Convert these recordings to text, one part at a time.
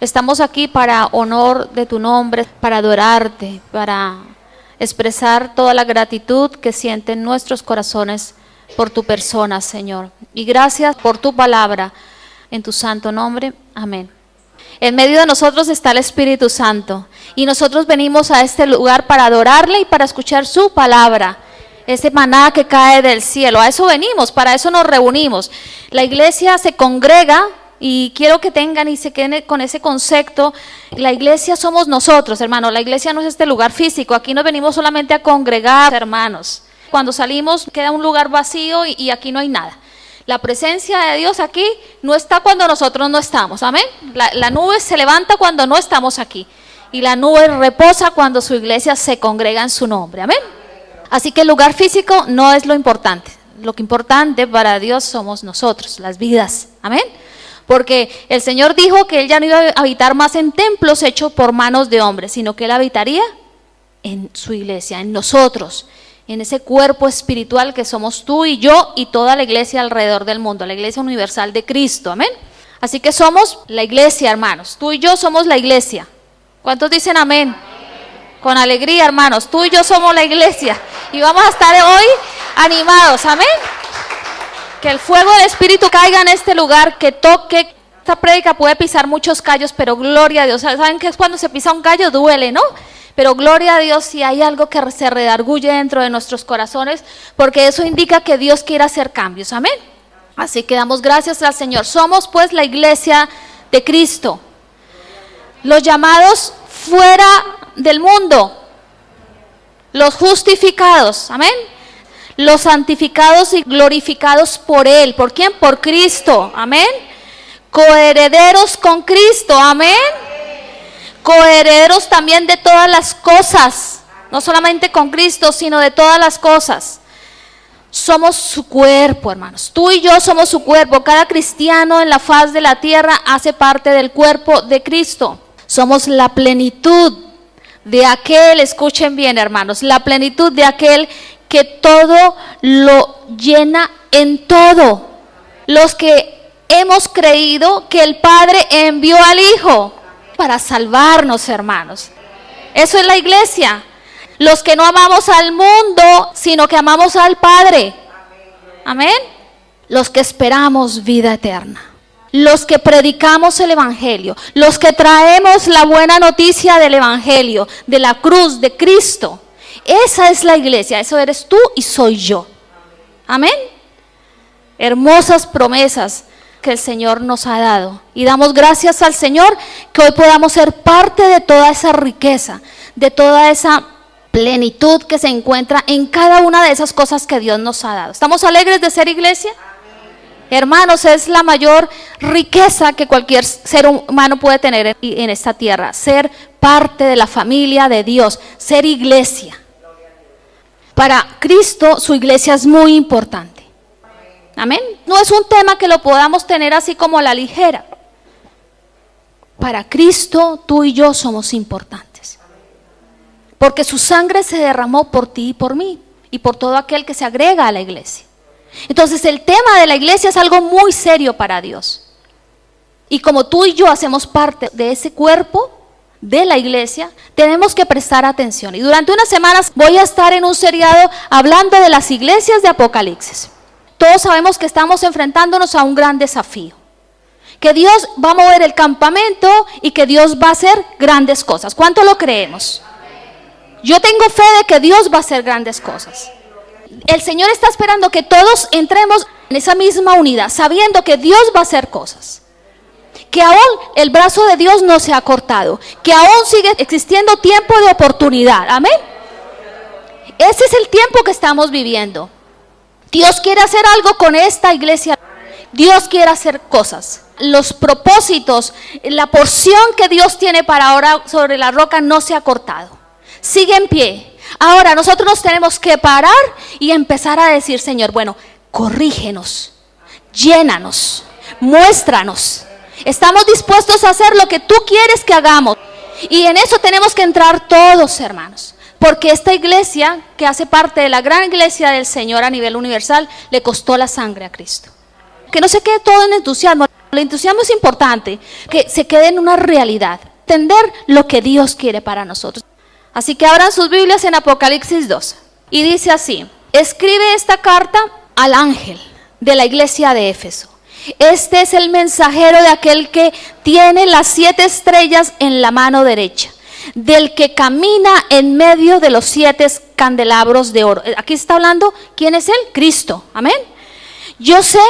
Estamos aquí para honor de tu nombre, para adorarte, para expresar toda la gratitud que sienten nuestros corazones por tu persona, Señor. Y gracias por tu palabra, en tu santo nombre. Amén. En medio de nosotros está el Espíritu Santo y nosotros venimos a este lugar para adorarle y para escuchar su palabra, ese maná que cae del cielo. A eso venimos, para eso nos reunimos. La iglesia se congrega y quiero que tengan y se queden con ese concepto. La iglesia somos nosotros, hermanos. La iglesia no es este lugar físico. Aquí nos venimos solamente a congregar, hermanos. Cuando salimos queda un lugar vacío y aquí no hay nada. La presencia de Dios aquí no está cuando nosotros no estamos, amén. La nube se levanta cuando no estamos aquí y la nube reposa cuando su iglesia se congrega en su nombre, amén. Así que el lugar físico no es lo importante. Lo que importante para Dios somos nosotros, las vidas, amén. Porque el Señor dijo que Él ya no iba a habitar más en templos hechos por manos de hombres, sino que Él habitaría en su iglesia, en nosotros, en ese cuerpo espiritual que somos tú y yo y toda la iglesia alrededor del mundo, la iglesia universal de Cristo, amén. Así que somos la iglesia, hermanos, tú y yo somos la iglesia. ¿Cuántos dicen amén? Con alegría, hermanos, tú y yo somos la iglesia y vamos a estar hoy animados, amén. Que el fuego del Espíritu caiga en este lugar, que toque. Esta prédica puede pisar muchos callos, pero gloria a Dios. ¿Saben qué es cuando se pisa un callo? Duele, ¿no? Pero gloria a Dios si hay algo que se redarguye dentro de nuestros corazones, porque eso indica que Dios quiere hacer cambios, amén. Así que damos gracias al Señor. Somos pues la iglesia de Cristo, los llamados fuera del mundo, los justificados, amén. Los santificados y glorificados por Él. ¿Por quién? Por Cristo, amén. Coherederos con Cristo, amén. Coherederos también de todas las cosas, no solamente con Cristo, sino de todas las cosas. Somos su cuerpo, hermanos. Tú y yo somos su cuerpo. Cada cristiano en la faz de la tierra hace parte del cuerpo de Cristo. Somos la plenitud de aquel, escuchen bien, hermanos, la plenitud de aquel que todo lo llena en todo. Los que hemos creído que el Padre envió al Hijo para salvarnos, hermanos. Eso es la iglesia. Los que no amamos al mundo, sino que amamos al Padre. Amén. Los que esperamos vida eterna. Los que predicamos el Evangelio. Los que traemos la buena noticia del Evangelio, de la cruz de Cristo. Esa es la iglesia, eso eres tú y soy yo. Amén. Hermosas promesas que el Señor nos ha dado. Y damos gracias al Señor que hoy podamos ser parte de toda esa riqueza, de toda esa plenitud que se encuentra en cada una de esas cosas que Dios nos ha dado. ¿Estamos alegres de ser iglesia? Hermanos, es la mayor riqueza que cualquier ser humano puede tener en esta tierra. Ser parte de la familia de Dios, ser iglesia. Para Cristo su iglesia es muy importante. Amén. No es un tema que lo podamos tener así como a la ligera. Para Cristo tú y yo somos importantes. Porque su sangre se derramó por ti y por mí y por todo aquel que se agrega a la iglesia. Entonces el tema de la iglesia es algo muy serio para Dios. Y como tú y yo hacemos parte de ese cuerpo de la iglesia, tenemos que prestar atención. Y durante unas semanas voy a estar en un seriado hablando de las iglesias de Apocalipsis. Todos sabemos que estamos enfrentándonos a un gran desafío. Que Dios va a mover el campamento y que Dios va a hacer grandes cosas. ¿Cuánto lo creemos? Yo tengo fe de que Dios va a hacer grandes cosas. El Señor está esperando que todos entremos en esa misma unidad, sabiendo que Dios va a hacer cosas. Que aún el brazo de Dios no se ha cortado, que aún sigue existiendo tiempo de oportunidad, amén. Ese es el tiempo que estamos viviendo. Dios quiere hacer algo con esta iglesia. Dios quiere hacer cosas. Los propósitos, la porción que Dios tiene para ahora sobre la roca no se ha cortado. Sigue en pie. Ahora nosotros nos tenemos que parar y empezar a decir, Señor, bueno, corrígenos, llénanos, muéstranos. Estamos dispuestos a hacer lo que tú quieres que hagamos. Y en eso tenemos que entrar todos, hermanos. Porque esta iglesia, que hace parte de la gran iglesia del Señor a nivel universal, le costó la sangre a Cristo. Que no se quede todo en entusiasmo. El entusiasmo es importante, que se quede en una realidad, entender lo que Dios quiere para nosotros. Así que abran sus Biblias en Apocalipsis 2. Y dice así: escribe esta carta al ángel de la iglesia de Éfeso. Este es el mensajero de aquel que tiene las 7 estrellas en la mano derecha, del que camina en medio de los 7 candelabros de oro. Aquí está hablando, ¿quién es él? Cristo. Amén. Yo sé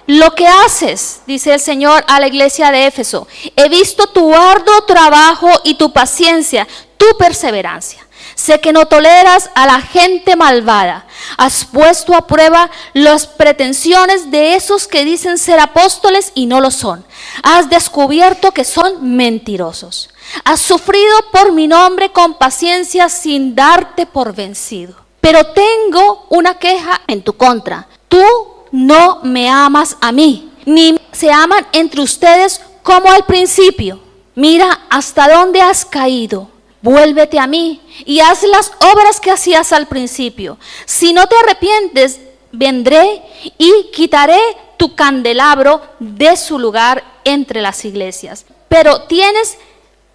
lo que haces, dice el Señor a la iglesia de Éfeso. He visto tu arduo trabajo y tu paciencia, tu perseverancia. Sé que no toleras a la gente malvada. Has puesto a prueba las pretensiones de esos que dicen ser apóstoles y no lo son. Has descubierto que son mentirosos. Has sufrido por mi nombre con paciencia sin darte por vencido. Pero tengo una queja en tu contra. Tú no me amas a mí, ni se aman entre ustedes como al principio. Mira hasta dónde has caído. Vuélvete a mí y haz las obras que hacías al principio. Si no te arrepientes, vendré y quitaré tu candelabro de su lugar entre las iglesias. Pero tienes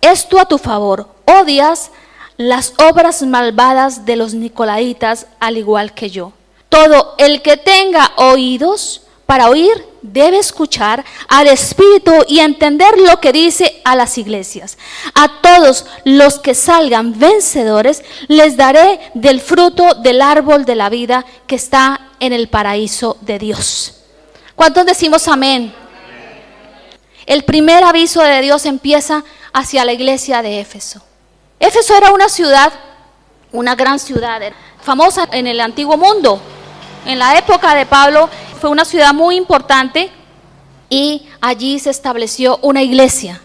esto a tu favor: odias las obras malvadas de los nicolaitas, al igual que yo. Todo el que tenga oídos para oír debe escuchar al Espíritu y entender lo que dice a las iglesias. A todos los que salgan vencedores les daré del fruto del árbol de la vida que está en el paraíso de Dios. ¿Cuántos decimos amén? El primer aviso de Dios empieza hacia la iglesia de Éfeso. Éfeso era una ciudad, una gran ciudad, famosa en el antiguo mundo. En la época de Pablo fue una ciudad muy importante y allí se estableció una iglesia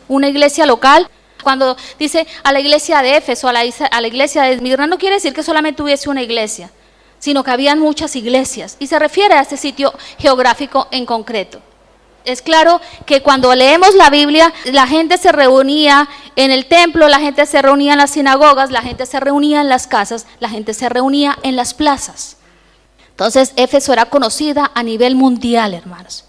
local. Cuando dice a la iglesia de Éfeso, a la iglesia de Esmirna, no quiere decir que solamente hubiese una iglesia, sino que habían muchas iglesias, y se refiere a este sitio geográfico en concreto. Es claro que cuando leemos la Biblia, la gente se reunía en el templo, la gente se reunía en las sinagogas, la gente se reunía en las casas, la gente se reunía en las plazas. Entonces Éfeso era conocida a nivel mundial, hermanos.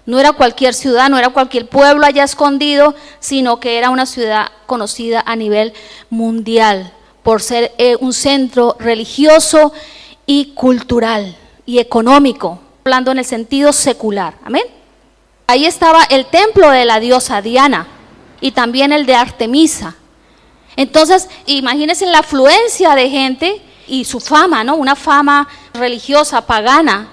No era cualquier ciudad, no era cualquier pueblo allá escondido, sino que era una ciudad conocida a nivel mundial por ser un centro religioso y cultural y económico, hablando en el sentido secular. Amén. Ahí estaba el templo de la diosa Diana y también el de Artemisa. Entonces, imagínense la afluencia de gente y su fama, ¿no? Una fama religiosa, pagana.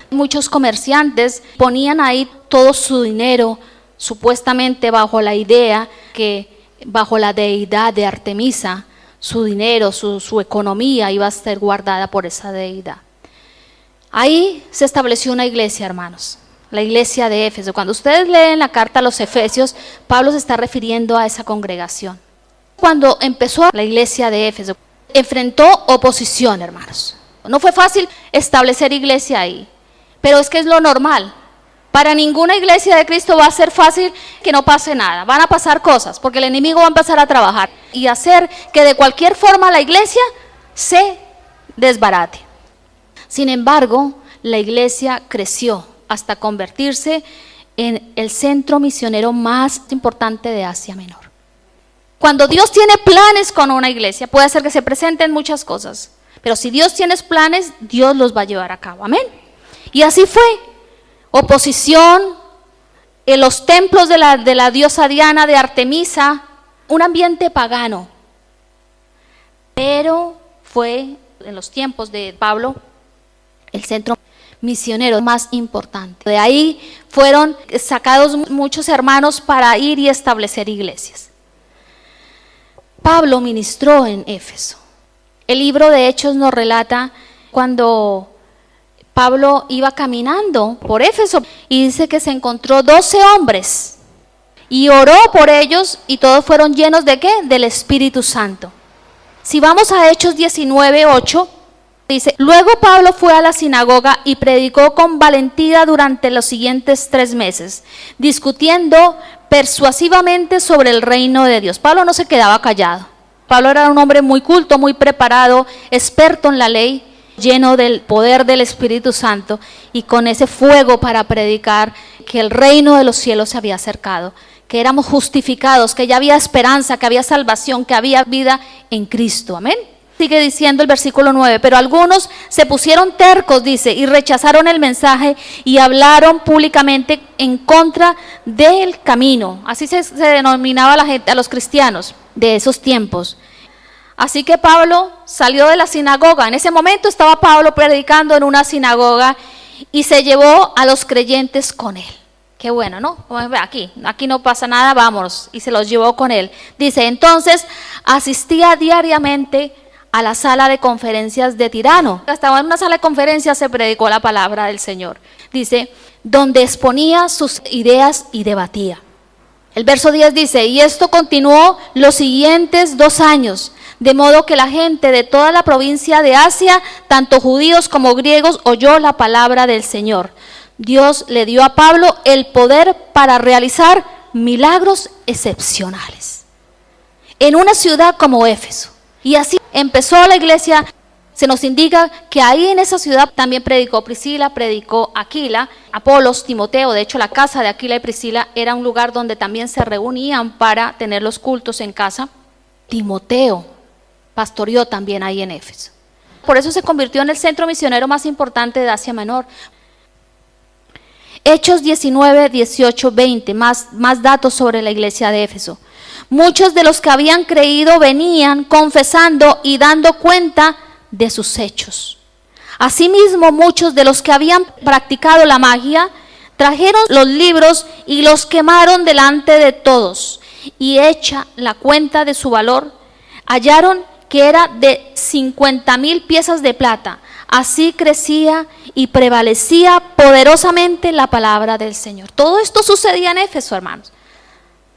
Muchos comerciantes ponían ahí todo su dinero, supuestamente bajo la idea que bajo la deidad de Artemisa, su dinero, su economía iba a ser guardada por esa deidad. Ahí se estableció una iglesia, hermanos, la iglesia de Éfeso. Cuando ustedes leen la carta a los Efesios, Pablo se está refiriendo a esa congregación. Cuando empezó la iglesia de Éfeso, enfrentó oposición, hermanos. No fue fácil establecer iglesia ahí, pero es que es lo normal. Para ninguna iglesia de Cristo va a ser fácil que no pase nada. Van a pasar cosas, porque el enemigo va a empezar a trabajar y hacer que de cualquier forma la iglesia se desbarate. Sin embargo, la iglesia creció hasta convertirse en el centro misionero más importante de Asia Menor. Cuando Dios tiene planes con una iglesia, puede ser que se presenten muchas cosas, pero si Dios tiene planes, Dios los va a llevar a cabo. Amén. Y así fue. Oposición en los templos de la diosa Diana, de Artemisa, un ambiente pagano. Pero fue en los tiempos de Pablo el centro misionero más importante. De ahí fueron sacados muchos hermanos para ir y establecer iglesias. Pablo ministró en Éfeso. El libro de Hechos nos relata cuando Pablo iba caminando por Éfeso y dice que se encontró 12 hombres y oró por ellos y todos fueron llenos ¿de qué? Del Espíritu Santo. Si vamos a Hechos 19:8, dice: luego Pablo fue a la sinagoga y predicó con valentía durante los siguientes 3 meses, discutiendo persuasivamente sobre el reino de Dios. Pablo no se quedaba callado. Pablo era un hombre muy culto, muy preparado, experto en la ley, lleno del poder del Espíritu Santo y con ese fuego para predicar que el reino de los cielos se había acercado, que éramos justificados, que ya había esperanza, que había salvación, que había vida en Cristo. Amén. Sigue diciendo el versículo 9, pero algunos se pusieron tercos, dice, y rechazaron el mensaje y hablaron públicamente en contra del camino. Así se denominaba a la gente, a los cristianos de esos tiempos. Así que Pablo salió de la sinagoga. En ese momento estaba Pablo predicando en una sinagoga y se llevó a los creyentes con él. Qué bueno, ¿no? Aquí no pasa nada, vámonos. Y se los llevó con él. Dice, entonces asistía diariamente a la sala de conferencias de Tirano. Estaba en una sala de conferencias, se predicó la palabra del Señor. Dice, donde exponía sus ideas y debatía. El verso 10 dice, y esto continuó los siguientes 2 años, de modo que la gente de toda la provincia de Asia, tanto judíos como griegos, oyó la palabra del Señor. Dios le dio a Pablo el poder para realizar milagros excepcionales en una ciudad como Éfeso. Y así empezó la iglesia. Se nos indica que ahí en esa ciudad también predicó Priscila, predicó Aquila, Apolos, Timoteo. De hecho, la casa de Aquila y Priscila era un lugar donde también se reunían para tener los cultos en casa. Timoteo pastoreó también ahí en Éfeso. Por eso se convirtió en el centro misionero más importante de Asia Menor. Hechos 19, 18, 20, más datos sobre la iglesia de Éfeso. Muchos de los que habían creído venían confesando y dando cuenta de sus hechos. Asimismo, muchos de los que habían practicado la magia trajeron los libros y los quemaron delante de todos. Y hecha la cuenta de su valor, hallaron que era de 50,000 piezas de plata. Así crecía y prevalecía poderosamente la palabra del Señor. Todo esto sucedía en Éfeso, hermanos.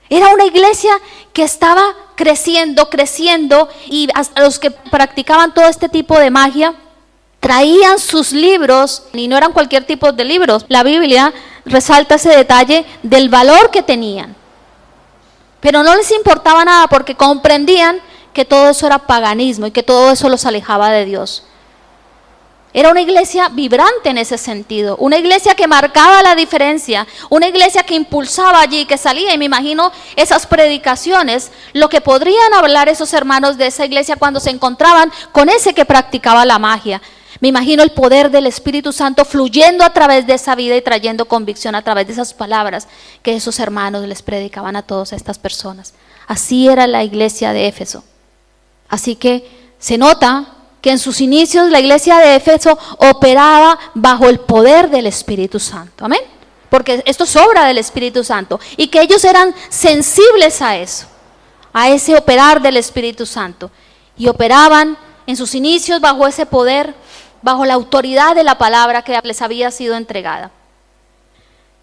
Era una iglesia que estaba creciendo, y a los que practicaban todo este tipo de magia traían sus libros, y no eran cualquier tipo de libros. La Biblia resalta ese detalle del valor que tenían. Pero no les importaba nada porque comprendían que todo eso era paganismo y que todo eso los alejaba de Dios. Era una iglesia vibrante en ese sentido, una iglesia que marcaba la diferencia, una iglesia que impulsaba allí, que salía, y me imagino esas predicaciones, lo que podrían hablar esos hermanos de esa iglesia cuando se encontraban con ese que practicaba la magia. Me imagino el poder del Espíritu Santo fluyendo a través de esa vida y trayendo convicción a través de esas palabras que esos hermanos les predicaban a todas estas personas. Así era la iglesia de Éfeso. Así que se nota que en sus inicios la iglesia de Éfeso operaba bajo el poder del Espíritu Santo. Amén. Porque esto es obra del Espíritu Santo. Y que ellos eran sensibles a eso, a ese operar del Espíritu Santo. Y operaban en sus inicios bajo ese poder, bajo la autoridad de la palabra que les había sido entregada.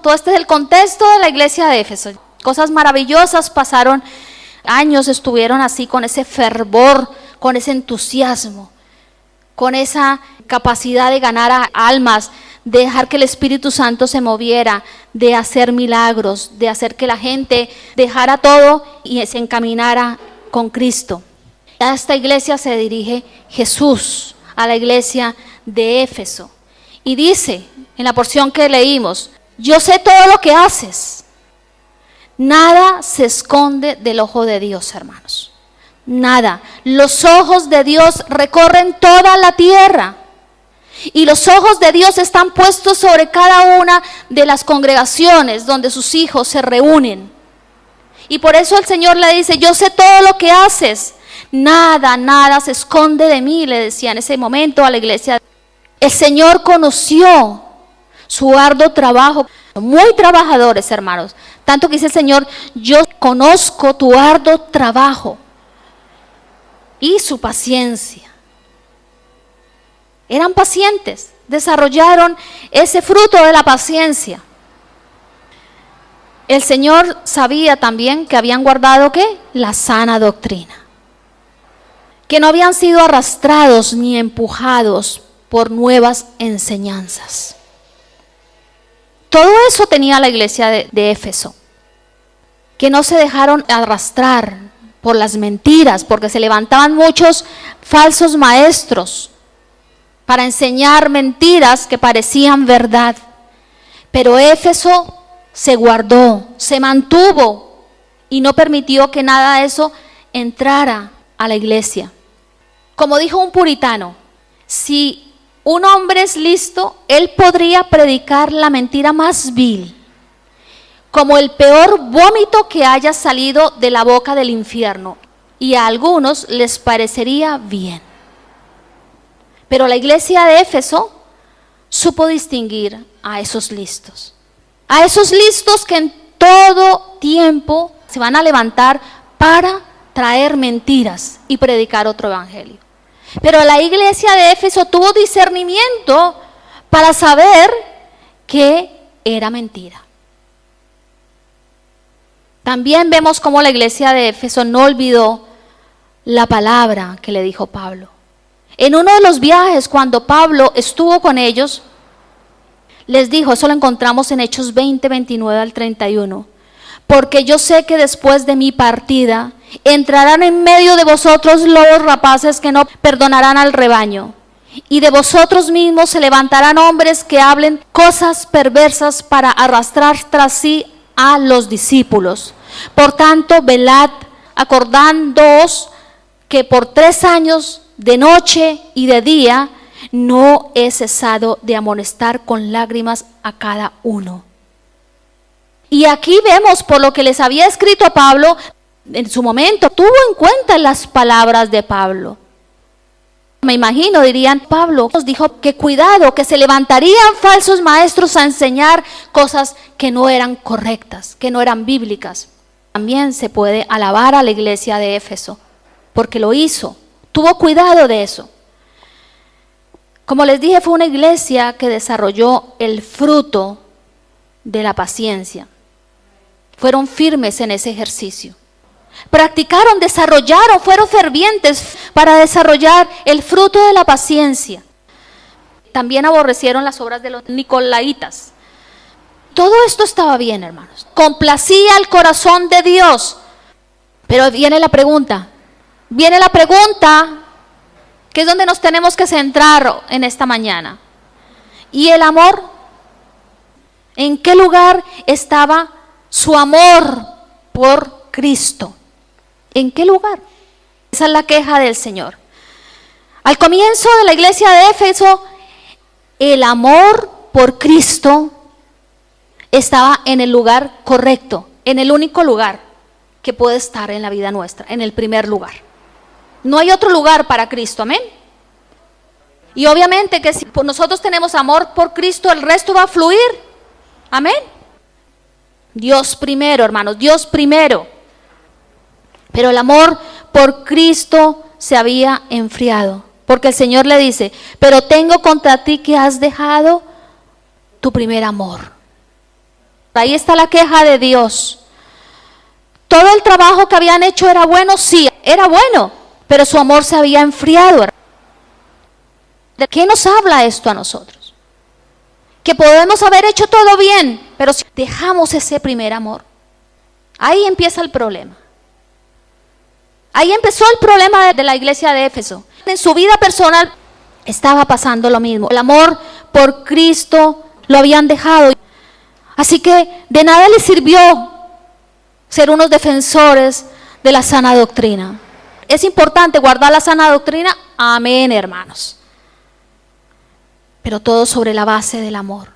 Todo este es el contexto de la iglesia de Éfeso. Cosas maravillosas pasaron. Años estuvieron así con ese fervor, con ese entusiasmo, con esa capacidad de ganar a almas, de dejar que el Espíritu Santo se moviera, de hacer milagros, de hacer que la gente dejara todo y se encaminara con Cristo. A esta iglesia se dirige Jesús, a la iglesia de Éfeso. Y dice, en la porción que leímos, yo sé todo lo que haces. Nada se esconde del ojo de Dios, hermanos. Nada. Los ojos de Dios recorren toda la tierra. Y los ojos de Dios están puestos sobre cada una de las congregaciones donde sus hijos se reúnen. Y por eso el Señor le dice, yo sé todo lo que haces. Nada se esconde de mí, le decía en ese momento a la iglesia. El Señor conoció su arduo trabajo. Muy trabajadores, hermanos. Tanto que dice el Señor, yo conozco tu arduo trabajo y su paciencia. Eran pacientes, desarrollaron ese fruto de la paciencia. El Señor sabía también que habían guardado ¿qué? La sana doctrina. Que no habían sido arrastrados ni empujados por nuevas enseñanzas. Todo eso tenía la iglesia de Éfeso. Que no se dejaron arrastrar por las mentiras, porque se levantaban muchos falsos maestros para enseñar mentiras que parecían verdad. Pero Éfeso se guardó, se mantuvo y no permitió que nada de eso entrara a la iglesia. Como dijo un puritano, si un hombre es listo, él podría predicar la mentira más vil, como el peor vómito que haya salido de la boca del infierno, y a algunos les parecería bien. Pero la iglesia de Éfeso supo distinguir a esos listos que en todo tiempo se van a levantar para traer mentiras y predicar otro evangelio. Pero la iglesia de Éfeso tuvo discernimiento para saber que era mentira. También vemos cómo la iglesia de Éfeso no olvidó la palabra que le dijo Pablo. En uno de los viajes, cuando Pablo estuvo con ellos, les dijo, eso lo encontramos en Hechos 20, 29 al 31, porque yo sé que después de mi partida entrarán en medio de vosotros lobos rapaces que no perdonarán al rebaño, y de vosotros mismos se levantarán hombres que hablen cosas perversas para arrastrar tras sí a los discípulos. Por tanto, velad, acordándoos que por 3 años, de noche y de día, no he cesado de amonestar con lágrimas a cada uno. Y aquí vemos, por lo que les había escrito a Pablo, en su momento tuvo en cuenta las palabras de Pablo. Me imagino, dirían, Pablo nos dijo que cuidado, que se levantarían falsos maestros a enseñar cosas que no eran correctas, que no eran bíblicas. También se puede alabar a la iglesia de Éfeso, porque lo hizo, tuvo cuidado de eso. Como les dije, fue una iglesia que desarrolló el fruto de la paciencia. Fueron firmes en ese ejercicio. Practicaron, desarrollaron, fueron fervientes para desarrollar el fruto de la paciencia. También aborrecieron las obras de los nicolaitas. Todo esto estaba bien, hermanos. Complacía el corazón de Dios. Pero viene la pregunta, que es donde nos tenemos que centrar en esta mañana. ¿Y el amor? ¿En qué lugar estaba su amor por Cristo? ¿En qué lugar? Esa es la queja del Señor. Al comienzo de la iglesia de Éfeso, el amor por Cristo estaba en el lugar correcto, en el único lugar que puede estar en la vida nuestra, en el primer lugar. No hay otro lugar para Cristo, amén. Y obviamente que si nosotros tenemos amor por Cristo, el resto va a fluir, amén. Dios primero, hermanos, Dios primero. Pero el amor por Cristo se había enfriado, porque el Señor le dice, pero tengo contra ti que has dejado tu primer amor. Ahí está la queja de Dios. Todo el trabajo que habían hecho era bueno, sí, era bueno, pero su amor se había enfriado. ¿De qué nos habla esto a nosotros? Que podemos haber hecho todo bien, pero si dejamos ese primer amor, ahí empieza el problema. Ahí empezó el problema de la iglesia de Éfeso. En su vida personal estaba pasando lo mismo. El amor por Cristo lo habían dejado. Así que de nada les sirvió ser unos defensores de la sana doctrina. ¿Es importante guardar la sana doctrina? Amén, hermanos. Pero todo sobre la base del amor.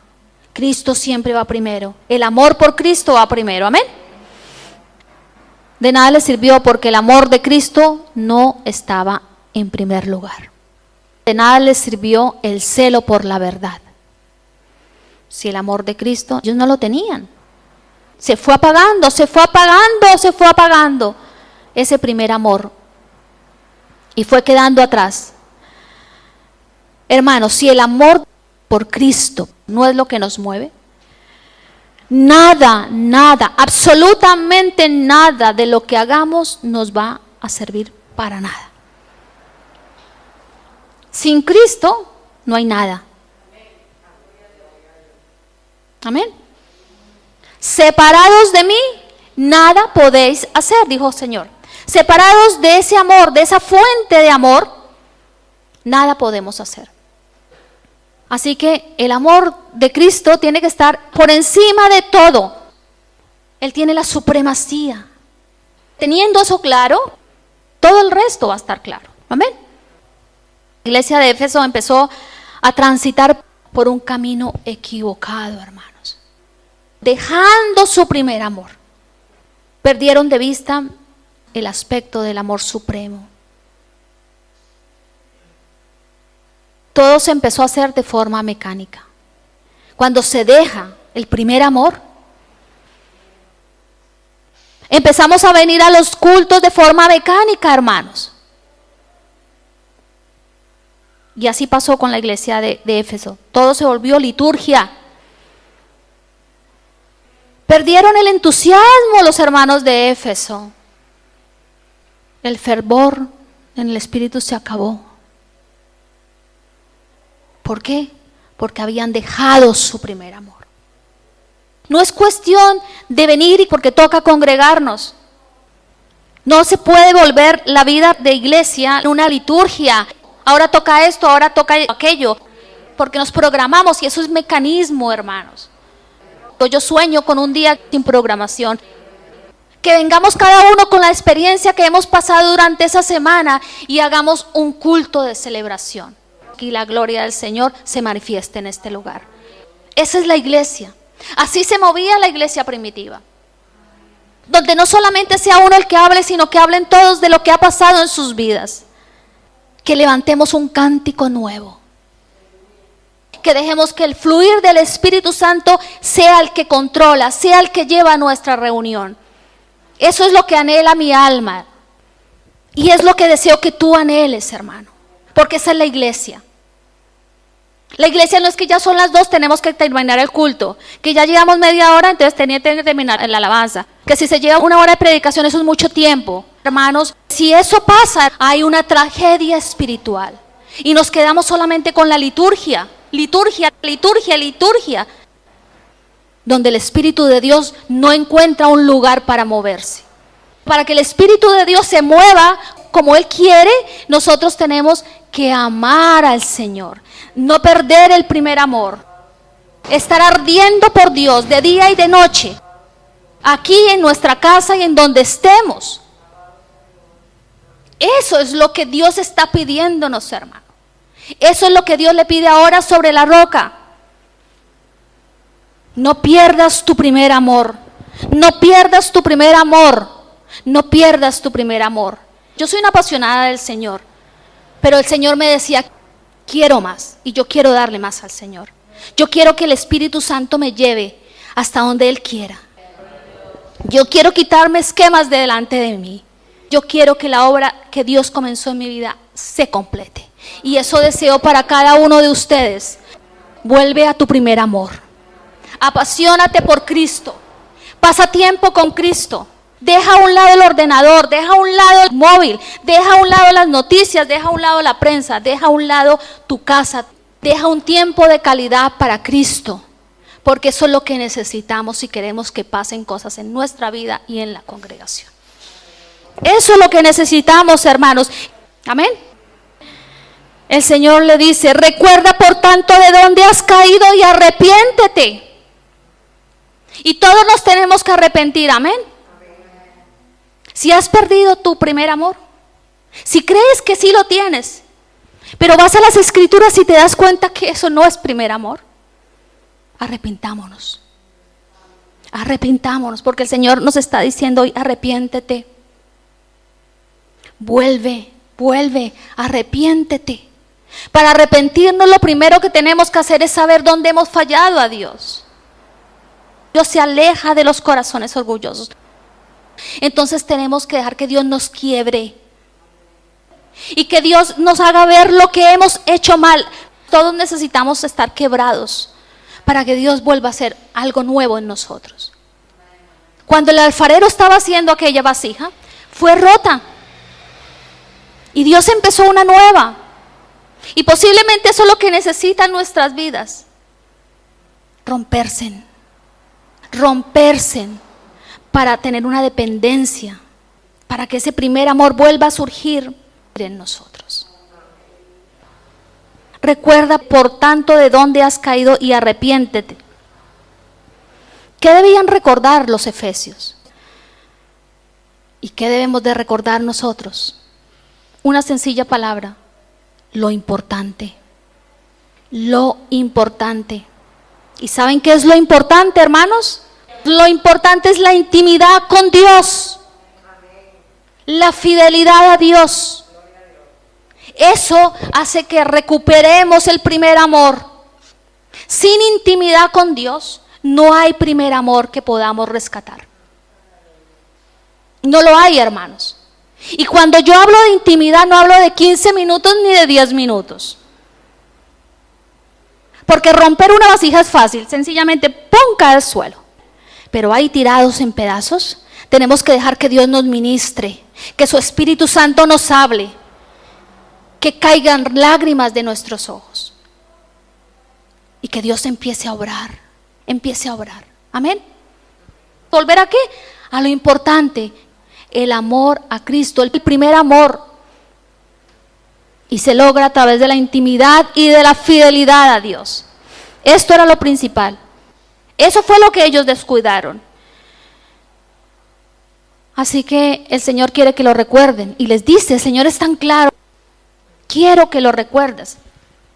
Cristo siempre va primero. El amor por Cristo va primero, amén. De nada les sirvió porque el amor de Cristo no estaba en primer lugar. De nada les sirvió el celo por la verdad. Si el amor de Cristo, ellos no lo tenían. Se fue apagando ese primer amor. Y fue quedando atrás. Hermanos, si el amor por Cristo no es lo que nos mueve, nada, absolutamente nada de lo que hagamos nos va a servir para nada. Sin Cristo no hay nada. Amén. Separados de mí, nada podéis hacer, dijo el Señor. Separados de ese amor, de esa fuente de amor, nada podemos hacer. Así que el amor de Cristo tiene que estar por encima de todo. Él tiene la supremacía. Teniendo eso claro, todo el resto va a estar claro. Amén. La iglesia de Éfeso empezó a transitar por un camino equivocado, hermanos. Dejando su primer amor. Perdieron de vista el aspecto del amor supremo. Todo se empezó a hacer de forma mecánica. Cuando se deja el primer amor, empezamos a venir a los cultos de forma mecánica, hermanos. Y así pasó con la iglesia de Éfeso. Todo se volvió liturgia. Perdieron el entusiasmo los hermanos de Éfeso. El fervor en el espíritu se acabó. ¿Por qué? Porque habían dejado su primer amor. No es cuestión de venir y porque toca congregarnos. No se puede volver la vida de iglesia una liturgia. Ahora toca esto, ahora toca aquello. Porque nos programamos y eso es mecanismo, hermanos. Yo sueño con un día sin programación. Que vengamos cada uno con la experiencia que hemos pasado durante esa semana y hagamos un culto de celebración. Y la gloria del Señor se manifieste en este lugar. Esa es la iglesia. Así se movía la iglesia primitiva. Donde no solamente sea uno el que hable, sino que hablen todos de lo que ha pasado en sus vidas. Que levantemos un cántico nuevo. Que dejemos que el fluir del Espíritu Santo sea el que controla, sea el que lleva a nuestra reunión. Eso es lo que anhela mi alma. Y es lo que deseo que tú anheles, hermano. Porque esa es la iglesia. La iglesia no es que ya son las 2, tenemos que terminar el culto. Que ya llegamos media hora, entonces tenía que terminar la alabanza. Que si se lleva 1 hora de predicación, eso es mucho tiempo. Hermanos, si eso pasa, hay una tragedia espiritual. Y nos quedamos solamente con la liturgia. Liturgia, liturgia, liturgia. Donde el Espíritu de Dios no encuentra un lugar para moverse. Para que el Espíritu de Dios se mueva como Él quiere, nosotros tenemos que amar al Señor. No perder el primer amor. Estar ardiendo por Dios de día y de noche. Aquí en nuestra casa y en donde estemos. Eso es lo que Dios está pidiéndonos, hermano. Eso es lo que Dios le pide ahora sobre la roca. No pierdas tu primer amor. No pierdas tu primer amor. No pierdas tu primer amor. Yo soy una apasionada del Señor. Pero el Señor me decía, quiero más. Y yo quiero darle más al Señor. Yo quiero que el Espíritu Santo me lleve hasta donde Él quiera. Yo quiero quitarme esquemas de delante de mí. Yo quiero que la obra que Dios comenzó en mi vida se complete. Y eso deseo para cada uno de ustedes. Vuelve a tu primer amor. Apasionate por Cristo. Pasa tiempo con Cristo. Deja a un lado el ordenador, deja a un lado el móvil, deja a un lado las noticias, deja a un lado la prensa, deja a un lado tu casa. Deja un tiempo de calidad para Cristo. Porque eso es lo que necesitamos si queremos que pasen cosas en nuestra vida y en la congregación. Eso es lo que necesitamos, hermanos. Amén. El Señor le dice, recuerda por tanto de dónde has caído y arrepiéntete. Y todos nos tenemos que arrepentir, amén. Si has perdido tu primer amor, si crees que sí lo tienes, pero vas a las Escrituras y te das cuenta que eso no es primer amor, arrepintámonos. Arrepintámonos, porque el Señor nos está diciendo hoy, arrepiéntete. Vuelve, arrepiéntete. Para arrepentirnos lo primero que tenemos que hacer es saber dónde hemos fallado a Dios. Dios se aleja de los corazones orgullosos. Entonces tenemos que dejar que Dios nos quiebre. Y que Dios nos haga ver lo que hemos hecho mal. Todos necesitamos estar quebrados para que Dios vuelva a hacer algo nuevo en nosotros. Cuando el alfarero estaba haciendo aquella vasija, fue rota. Y Dios empezó una nueva. Y posiblemente eso es lo que necesitan nuestras vidas. Romperse para tener una dependencia, para que ese primer amor vuelva a surgir en nosotros. Recuerda por tanto de dónde has caído y arrepiéntete. ¿Qué debían recordar los efesios? ¿Y qué debemos de recordar nosotros? Una sencilla palabra: lo importante. Lo importante. ¿Y saben qué es lo importante, hermanos? Lo importante es la intimidad con Dios, la fidelidad a Dios. Eso hace que recuperemos el primer amor. Sin intimidad con Dios, no hay primer amor que podamos rescatar. No lo hay, hermanos. Y cuando yo hablo de intimidad, no hablo de 15 minutos ni de 10 minutos. Porque romper una vasija es fácil, sencillamente ¡pum!, cae al suelo. Pero ahí tirados en pedazos, tenemos que dejar que Dios nos ministre, que su Espíritu Santo nos hable, que caigan lágrimas de nuestros ojos y que Dios empiece a obrar, amén. ¿Volver a qué? A lo importante, el amor a Cristo, el primer amor, y se logra a través de la intimidad y de la fidelidad a Dios. Esto era lo principal. Eso fue lo que ellos descuidaron. Así que el Señor quiere que lo recuerden y les dice, el Señor es tan claro: quiero que lo recuerdes.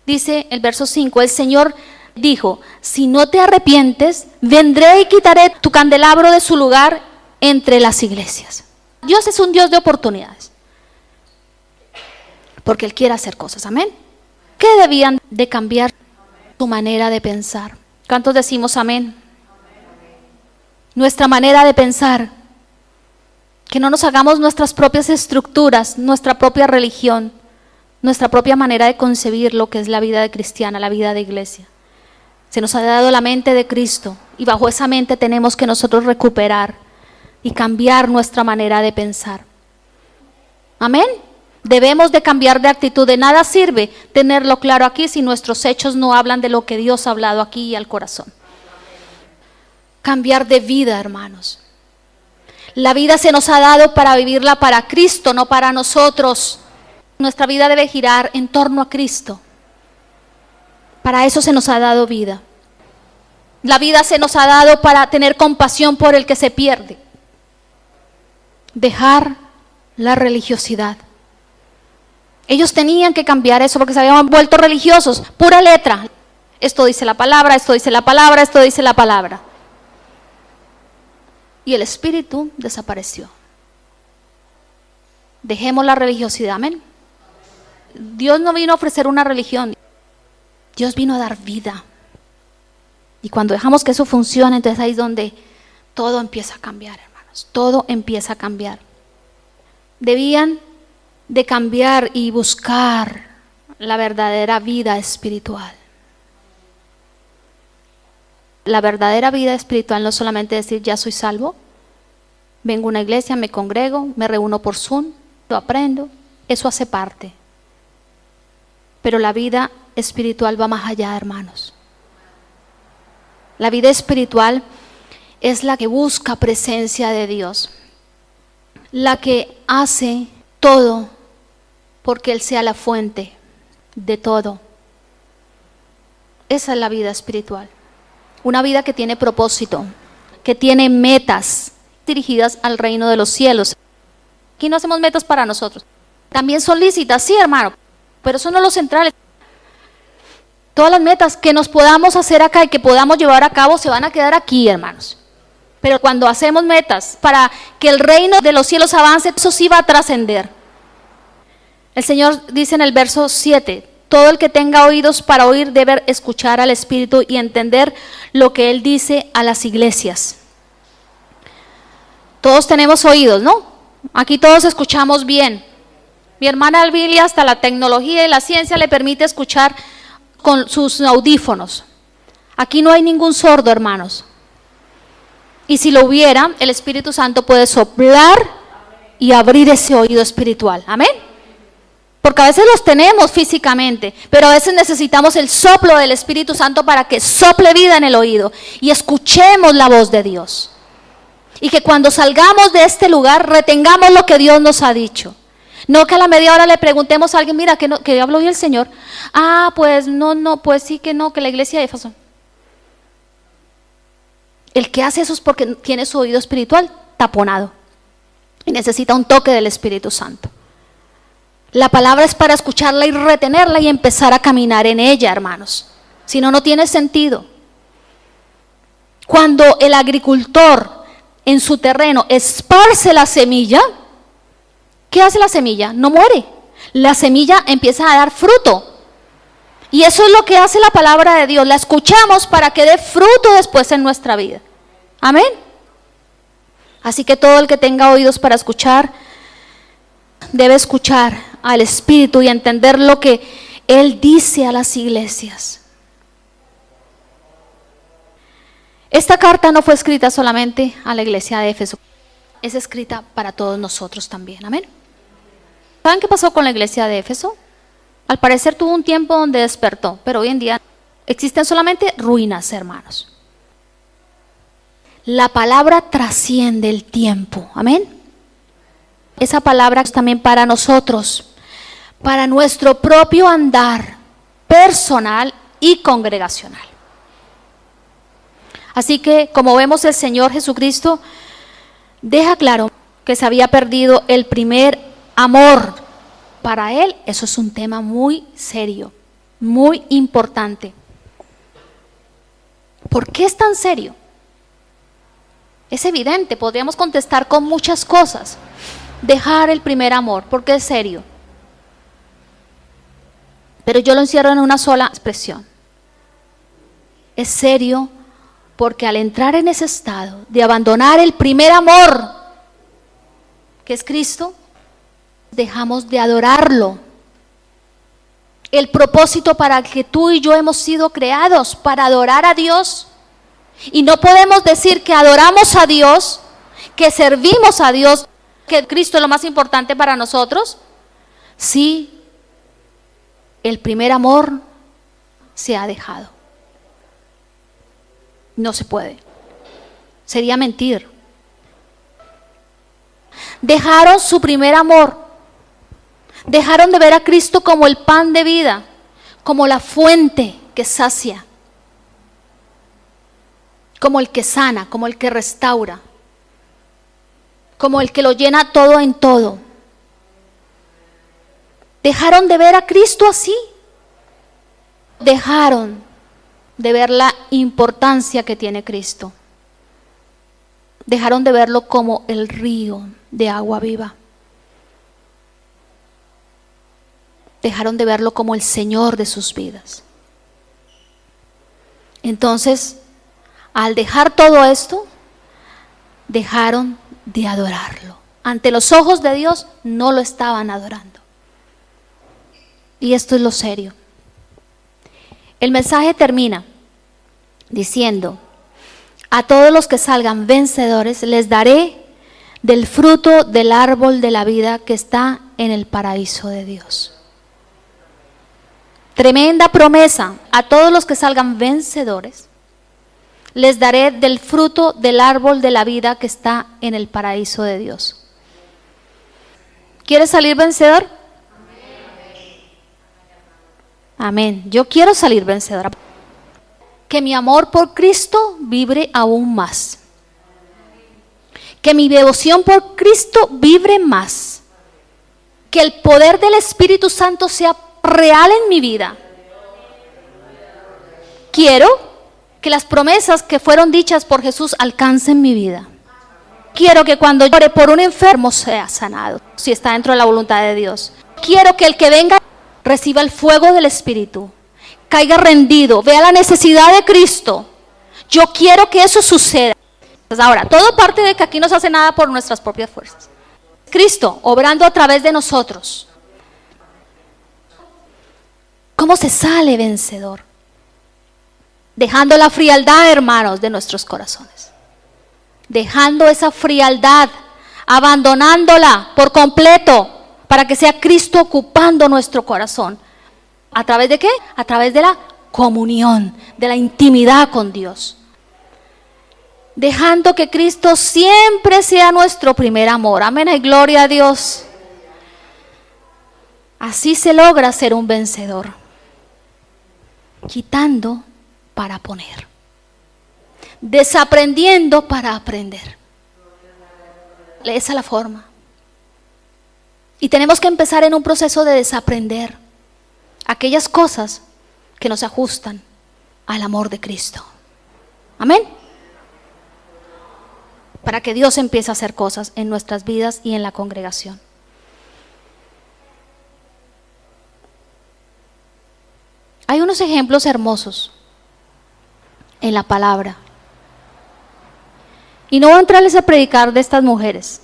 Dice el verso 5, el Señor dijo: si no te arrepientes, vendré y quitaré tu candelabro de su lugar entre las iglesias. Dios es un Dios de oportunidades, porque Él quiere hacer cosas, amén. ¿Qué debían de cambiar? Su manera de pensar. ¿Cuántos decimos amén? Nuestra manera de pensar. Que no nos hagamos nuestras propias estructuras, nuestra propia religión, nuestra propia manera de concebir lo que es la vida de cristiana, la vida de iglesia. Se nos ha dado la mente de Cristo y bajo esa mente tenemos que nosotros recuperar y cambiar nuestra manera de pensar. Amén. Debemos de cambiar de actitud. De nada sirve tenerlo claro aquí si nuestros hechos no hablan de lo que Dios ha hablado aquí y al corazón. Cambiar de vida, hermanos. La vida se nos ha dado para vivirla para Cristo, no para nosotros. Nuestra vida debe girar en torno a Cristo. Para eso se nos ha dado vida. La vida se nos ha dado para tener compasión por el que se pierde. Dejar la religiosidad. Ellos tenían que cambiar eso porque se habían vuelto religiosos, pura letra. Esto dice la palabra, esto dice la palabra, esto dice la palabra. Y el Espíritu desapareció. Dejemos la religiosidad, amén. Dios no vino a ofrecer una religión, Dios vino a dar vida. Y cuando dejamos que eso funcione, entonces ahí es donde todo empieza a cambiar, hermanos. Todo empieza a cambiar. Debían de cambiar y buscar la verdadera vida espiritual. La verdadera vida espiritual no es solamente decir ya soy salvo, vengo a una iglesia, me congrego, me reúno por Zoom, lo aprendo, eso hace parte. Pero la vida espiritual va más allá, hermanos. La vida espiritual es la que busca presencia de Dios, la que hace todo porque Él sea la fuente de todo. Esa es la vida espiritual. Una vida que tiene propósito, que tiene metas dirigidas al reino de los cielos. Aquí no hacemos metas para nosotros. También son lícitas, sí, hermano, pero eso no es lo central. Todas las metas que nos podamos hacer acá y que podamos llevar a cabo se van a quedar aquí, hermanos. Pero cuando hacemos metas para que el reino de los cielos avance, eso sí va a trascender. El Señor dice en el verso 7, todo el que tenga oídos para oír debe escuchar al Espíritu y entender lo que Él dice a las iglesias. Todos tenemos oídos, ¿no? Aquí todos escuchamos bien. Mi hermana Albilia, hasta la tecnología y la ciencia le permite escuchar con sus audífonos. Aquí no hay ningún sordo, hermanos. Y si lo hubiera, el Espíritu Santo puede soplar y abrir ese oído espiritual. Amén. Porque a veces los tenemos físicamente, pero a veces necesitamos el soplo del Espíritu Santo para que sople vida en el oído y escuchemos la voz de Dios. Y que cuando salgamos de este lugar retengamos lo que Dios nos ha dicho. No que a la media hora le preguntemos a alguien, mira, que habló hoy el Señor. Ah, pues no, pues sí que no, que la iglesia de Éfeso. El que hace eso es porque tiene su oído espiritual taponado y necesita un toque del Espíritu Santo. La palabra es para escucharla y retenerla y empezar a caminar en ella, hermanos. Si no, no tiene sentido. Cuando el agricultor en su terreno esparce la semilla, ¿qué hace la semilla? No muere. La semilla empieza a dar fruto. Y eso es lo que hace la palabra de Dios. La escuchamos para que dé fruto después en nuestra vida. Amén. Así que todo el que tenga oídos para escuchar, debe escuchar al Espíritu y entender lo que Él dice a las iglesias. Esta carta no fue escrita solamente a la iglesia de Éfeso, es escrita para todos nosotros también. Amén. ¿Saben qué pasó con la iglesia de Éfeso? Al parecer tuvo un tiempo donde despertó, pero hoy en día existen solamente ruinas, hermanos. La palabra trasciende el tiempo. Amén. Esa palabra es también para nosotros, para nuestro propio andar personal y congregacional. Así que, como vemos, el Señor Jesucristo deja claro que se había perdido el primer amor. Para Él eso es un tema muy serio, muy importante. ¿Por qué es tan serio? Es evidente, podríamos contestar con muchas cosas. Dejar el primer amor, ¿por qué es serio? Pero yo lo encierro en una sola expresión. Es serio porque al entrar en ese estado de abandonar el primer amor, que es Cristo, dejamos de adorarlo. El propósito para el que tú y yo hemos sido creados, para adorar a Dios. Y no podemos decir que adoramos a Dios, que servimos a Dios, que Cristo es lo más importante para nosotros, si el primer amor se ha dejado. No se puede. Sería mentir. Dejaron su primer amor. Dejaron de ver a Cristo como el pan de vida, como la fuente que sacia, como el que sana, como el que restaura, como el que lo llena todo en todo. Dejaron de ver a Cristo así. Dejaron de ver la importancia que tiene Cristo. Dejaron de verlo como el río de agua viva. Dejaron de verlo como el Señor de sus vidas. Entonces, al dejar todo esto, dejaron de adorarlo. Ante los ojos de Dios no lo estaban adorando. Y esto es lo serio. El mensaje termina diciendo: a todos los que salgan vencedores les daré del fruto del árbol de la vida que está en el paraíso de Dios. Tremenda promesa. A todos los que salgan vencedores les daré del fruto del árbol de la vida que está en el paraíso de Dios. ¿Quieres salir vencedor? Amén. Yo quiero salir vencedora. Que mi amor por Cristo vibre aún más. Que mi devoción por Cristo vibre más. Que el poder del Espíritu Santo sea real en mi vida. Quiero que las promesas que fueron dichas por Jesús alcancen mi vida. Quiero que cuando llore por un enfermo sea sanado, si está dentro de la voluntad de Dios. Quiero que el que venga reciba el fuego del Espíritu, caiga rendido, vea la necesidad de Cristo. Yo quiero que eso suceda. Ahora, todo parte de que aquí no se hace nada por nuestras propias fuerzas. Cristo obrando a través de nosotros. ¿Cómo se sale vencedor? Dejando la frialdad, hermanos, de nuestros corazones. Dejando esa frialdad, abandonándola por completo, para que sea Cristo ocupando nuestro corazón. ¿A través de qué? A través de la comunión, de la intimidad con Dios. Dejando que Cristo siempre sea nuestro primer amor. Amén, y gloria a Dios. Así se logra ser un vencedor. Quitando para poner. Desaprendiendo para aprender. Esa es la forma. Y tenemos que empezar en un proceso de desaprender aquellas cosas que nos ajustan al amor de Cristo. Amén. Para que Dios empiece a hacer cosas en nuestras vidas y en la congregación. Hay unos ejemplos hermosos en la palabra. Y no voy a entrarles a predicar de estas mujeres.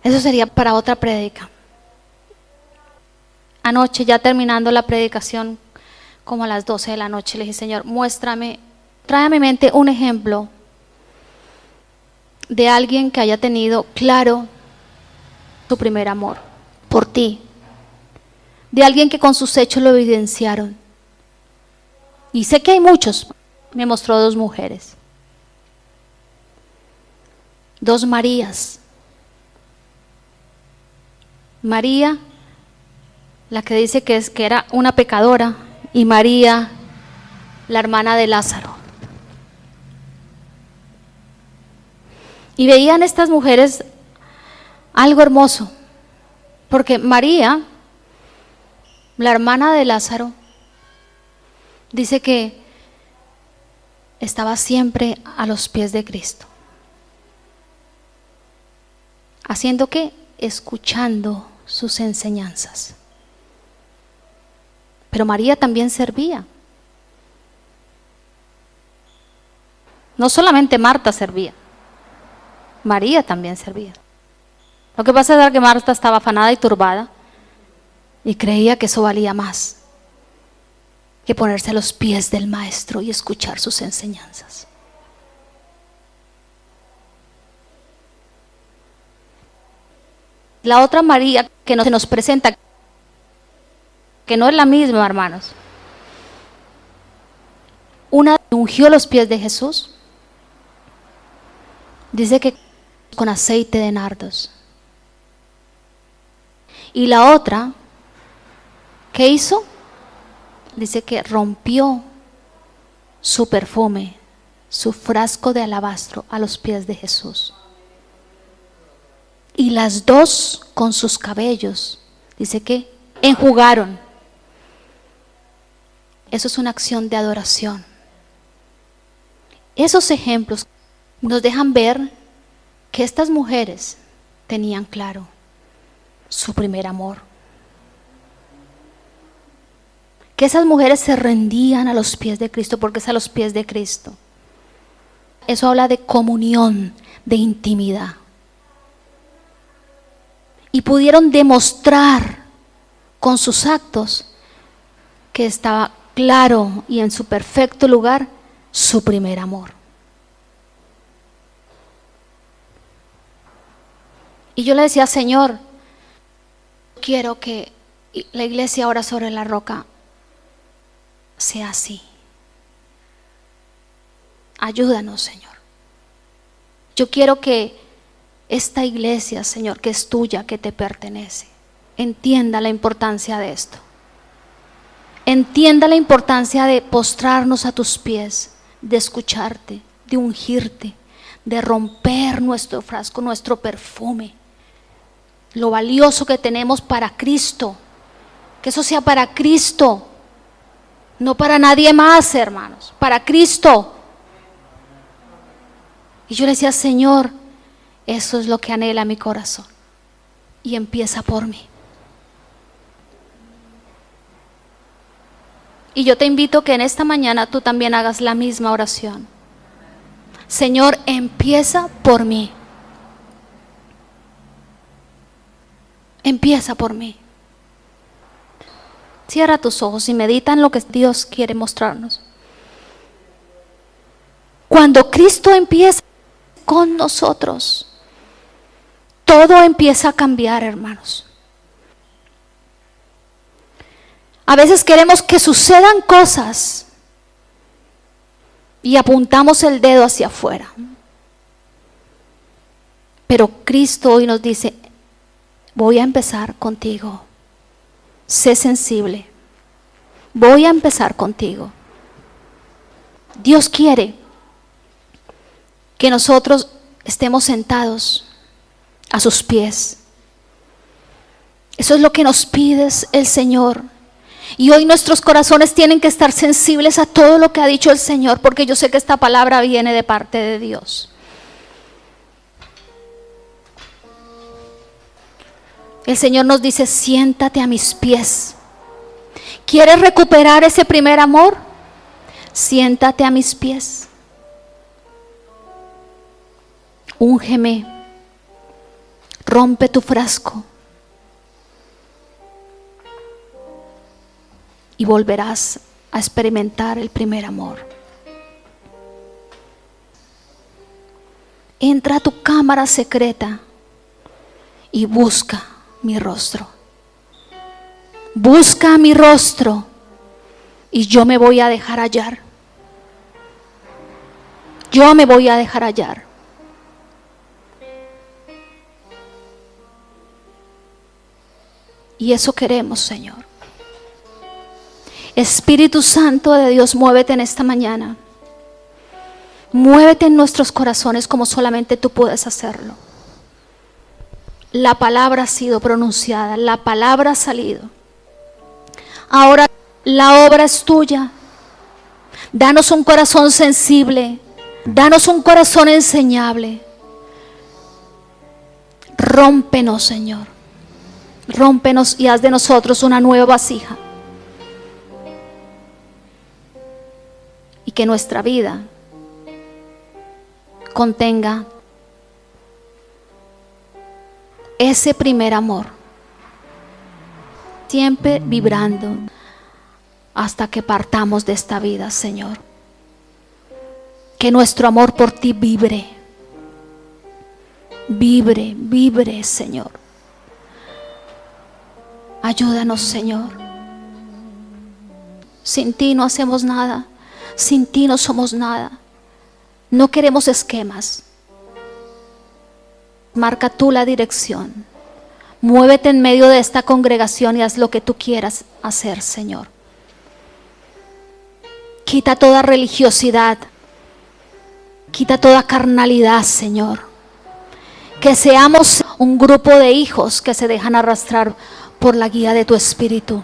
Eso sería para otra prédica. Anoche, ya terminando la predicación, como a las 12 de la noche, le dije, Señor, muéstrame, trae a mi mente un ejemplo de alguien que haya tenido claro su primer amor por ti. De alguien que con sus hechos lo evidenciaron. Y sé que hay muchos. Me mostró 2 mujeres. 2 Marías. María, la que dice que era una pecadora, y María, la hermana de Lázaro. Y veían estas mujeres algo hermoso, porque María, la hermana de Lázaro, dice que estaba siempre a los pies de Cristo. ¿Haciendo qué? Escuchando sus enseñanzas. Pero María también servía. No solamente Marta servía, María también servía. Lo que pasa era que Marta estaba afanada y turbada y creía que eso valía más que ponerse a los pies del Maestro y escuchar sus enseñanzas. La otra María que se nos presenta, que no es la misma, hermanos. Una ungió los pies de Jesús. Dice que con aceite de nardos. Y la otra, ¿qué hizo? Dice que rompió su perfume, su frasco de alabastro a los pies de Jesús. Y las 2 con sus cabellos, dice que enjugaron. Eso es una acción de adoración. Esos ejemplos nos dejan ver que estas mujeres tenían claro su primer amor. Que esas mujeres se rendían a los pies de Cristo, porque es a los pies de Cristo. Eso habla de comunión, de intimidad. Y pudieron demostrar con sus actos que estaba claro y en su perfecto lugar su primer amor. Y yo le decía, Señor, quiero que la iglesia ahora sobre la roca sea así. Ayúdanos, Señor. Yo quiero que esta iglesia, Señor, que es tuya, que te pertenece, entienda la importancia de esto. Entienda la importancia de postrarnos a tus pies, de escucharte, de ungirte, de romper nuestro frasco, nuestro perfume, lo valioso que tenemos para Cristo. Que eso sea para Cristo, no para nadie más, hermanos, para Cristo. Y yo le decía, Señor, eso es lo que anhela mi corazón. Y empieza por mí. Y yo te invito que en esta mañana tú también hagas la misma oración. Señor, empieza por mí. Empieza por mí. Cierra tus ojos y medita en lo que Dios quiere mostrarnos. Cuando Cristo empieza con nosotros, todo empieza a cambiar, hermanos. A veces queremos que sucedan cosas y apuntamos el dedo hacia afuera. Pero Cristo hoy nos dice, voy a empezar contigo. sé sensible. Voy a empezar contigo. Dios quiere que nosotros estemos sentados a sus pies. Eso es lo que nos pide el Señor. Y hoy nuestros corazones tienen que estar sensibles a todo lo que ha dicho el Señor, porque yo sé que esta palabra viene de parte de Dios. El Señor nos dice, siéntate a mis pies. ¿Quieres recuperar ese primer amor? Siéntate a mis pies. Úngeme. Rompe tu frasco. Y volverás a experimentar el primer amor. Entra a tu cámara secreta y busca mi rostro. Busca mi rostro y yo me voy a dejar hallar. Yo me voy a dejar hallar. Y eso queremos, Señor. Espíritu Santo de Dios, muévete en esta mañana. Muévete en nuestros corazones como solamente tú puedes hacerlo. La palabra ha sido pronunciada, la palabra ha salido. Ahora la obra es tuya. Danos un corazón sensible, danos un corazón enseñable. Rómpenos, Señor. Rómpenos y haz de nosotros una nueva vasija. Y que nuestra vida contenga ese primer amor, siempre vibrando hasta que partamos de esta vida, Señor. Que nuestro amor por ti vibre, vibre, vibre, Señor. Ayúdanos, Señor. Sin ti no hacemos nada. Sin ti no somos nada. No queremos esquemas. Marca tú la dirección. Muévete en medio de esta congregación y haz lo que tú quieras hacer, Señor. Quita toda religiosidad. Quita toda carnalidad, Señor. Que seamos un grupo de hijos que se dejan arrastrar por la guía de tu Espíritu.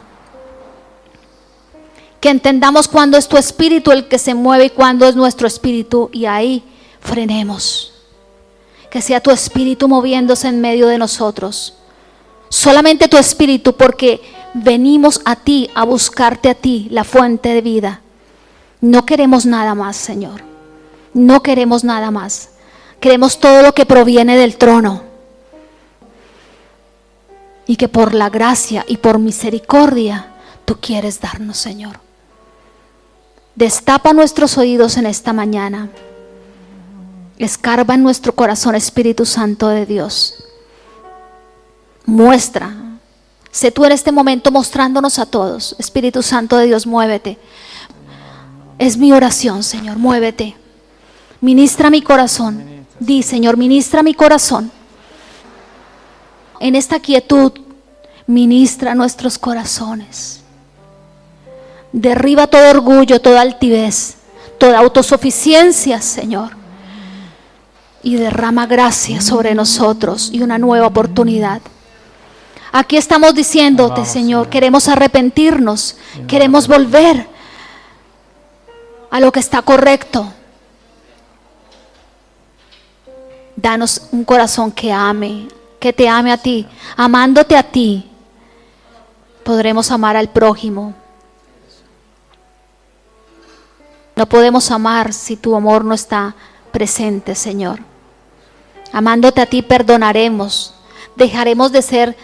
Que entendamos cuándo es tu Espíritu el que se mueve y cuándo es nuestro Espíritu, y ahí frenemos. Que sea tu Espíritu moviéndose en medio de nosotros. Solamente tu Espíritu, porque venimos a ti, a buscarte a ti, la fuente de vida. No queremos nada más, Señor. No queremos nada más. Queremos todo lo que proviene del trono. Y que por la gracia y por misericordia tú quieres darnos, Señor. Destapa nuestros oídos en esta mañana. Escarba en nuestro corazón, Espíritu Santo de Dios. Muestra. Sé tú en este momento mostrándonos a todos. Espíritu Santo de Dios, muévete. Es mi oración, Señor, muévete. Ministra mi corazón. Di, Señor, ministra mi corazón. En esta quietud, ministra nuestros corazones. Derriba todo orgullo, toda altivez, toda autosuficiencia, Señor. Y derrama gracia sobre nosotros y una nueva oportunidad. Aquí estamos diciéndote, Señor, queremos arrepentirnos, queremos volver a lo que está correcto. Danos un corazón que ame, que te ame a ti. Amándote a ti, podremos amar al prójimo. No podemos amar si tu amor no está presente, Señor. Amándote a ti perdonaremos. Dejaremos de ser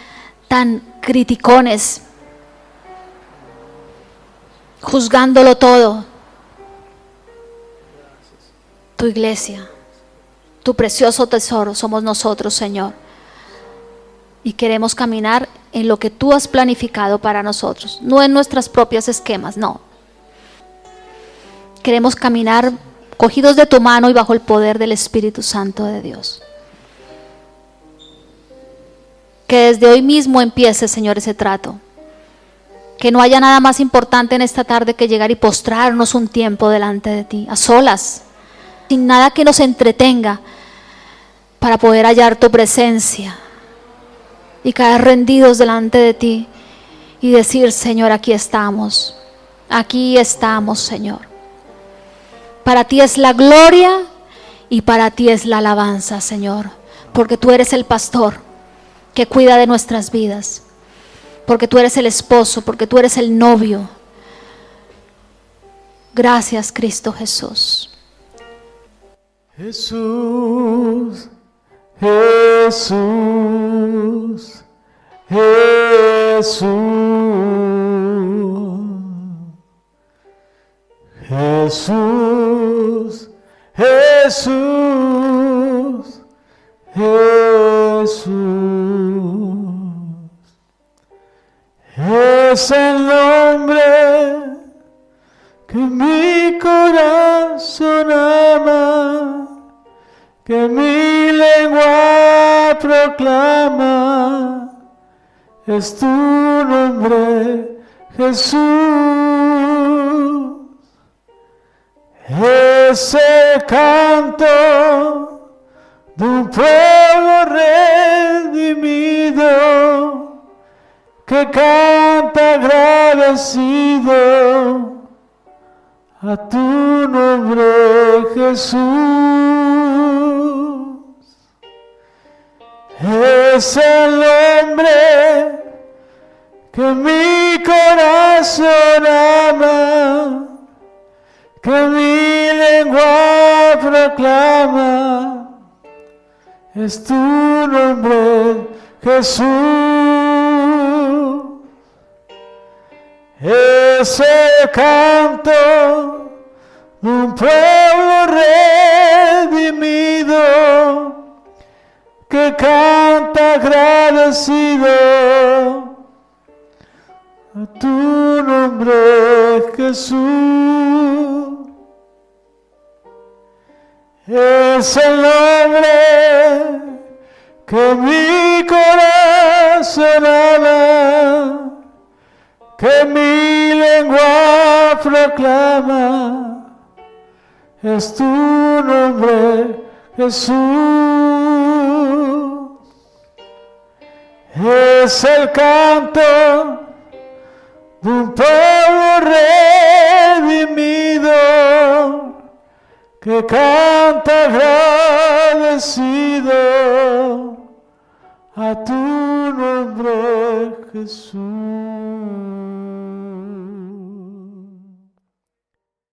tan criticones, juzgándolo todo. Tu iglesia, tu precioso tesoro somos nosotros, Señor. Y queremos caminar en lo que tú has planificado para nosotros, no en nuestras propias esquemas, no. Queremos caminar cogidos de tu mano y bajo el poder del Espíritu Santo de Dios. Que desde hoy mismo empiece, Señor, ese trato. Que no haya nada más importante en esta tarde que llegar y postrarnos un tiempo delante de ti, a solas, sin nada que nos entretenga, para poder hallar tu presencia y caer rendidos delante de ti y decir: Señor, aquí estamos, Señor. Para ti es la gloria y para ti es la alabanza, Señor, porque tú eres el pastor que cuida de nuestras vidas, porque tú eres el esposo, porque tú eres el novio. Gracias, Cristo Jesús. Jesús, Jesús, Jesús, Jesús, Jesús, Jesús. Es el nombre que mi corazón ama, que mi lengua proclama. Es tu nombre, Jesús. Es el canto de un pueblo redimido que canta agradecido a tu nombre, Jesús. Es el nombre que mi corazón ama, que mi lengua proclama. Es tu nombre, Jesús. Es el canto de un pueblo redimido que canta agradecido a tu nombre, Jesús. Es el nombre que mi corazón ama, que mi lengua proclama. Es tu nombre, Jesús. Es el canto de un pueblo redimido que canta agradecido a tu nombre, Jesús.